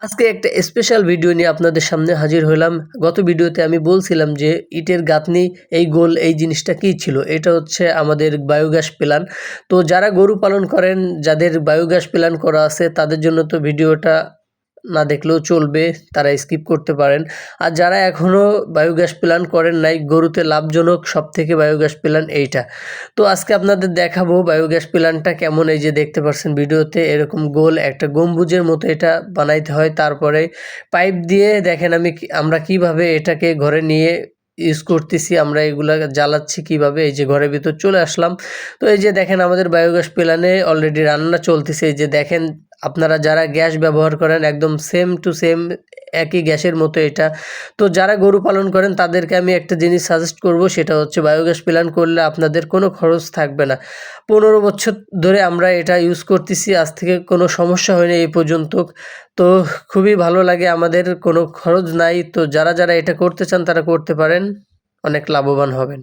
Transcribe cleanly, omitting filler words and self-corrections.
আজকে একটা special video নিয়ে আপনাদের সামনে হাজির হলাম। গত ভিডিওতে আমি বলছিলাম যে ইটের গাঁথনি এই গোল এই জিনিসটা কী ছিল? এটা হচ্ছে আমাদের বায়োগ্যাস প্ল্যান। তো যারা গরু পালন করেন, যাদের বায়োগ্যাস প্ল্যান করা আছে তাদের জন্য তো ভিডিওটা না দেখলেও চলবে, তারা স্কিপ করতে পারেন। আর যারা এখনও বায়োগ্যাস প্ল্যান করেন নাই, গরুতে লাভজনক সবথেকে বায়োগ্যাস প্ল্যান এইটা। তো আজকে আপনাদের দেখাবো বায়োগ্যাস প্ল্যান্টটা কেমন। এই যে দেখতে পাচ্ছেন ভিডিওতে এরকম গোল একটা গম্বুজের মতো এটা বানাইতে হয়। তারপরে পাইপ দিয়ে দেখেন আমরা কিভাবে এটাকে ঘরে নিয়ে ইউজ করতেছি, আমরা এগুলা জ্বালাচ্ছি কিভাবে। এই যে ঘরের ভিতর চলে আসলাম। তো এই যে দেখেন আমাদের বায়োগ্যাস প্ল্যানে অলরেডি রান্না চলতেছে। এই যে দেখেন আপনারা যারা গ্যাস ব্যবহার করেন একদম সেম টু সেম একই গ্যাসের মতো এটা। তো যারা গরু পালন করেন তাদেরকে আমি একটা জিনিস সাজেস্ট করব, সেটা হচ্ছে বায়োগ্যাস প্ল্যান করলে আপনাদের কোনো খরচ থাকবে না। 15 বছর ধরে আমরা এটা ইউজ করতেছি, আজ থেকে কোনো সমস্যা হয়নি এই পর্যন্ত। তো খুবই ভালো লাগে আমাদের, কোনো খরচ নাই। তো যারা এটা করতে চান তারা করতে পারেন, অনেক লাভবান হবেন।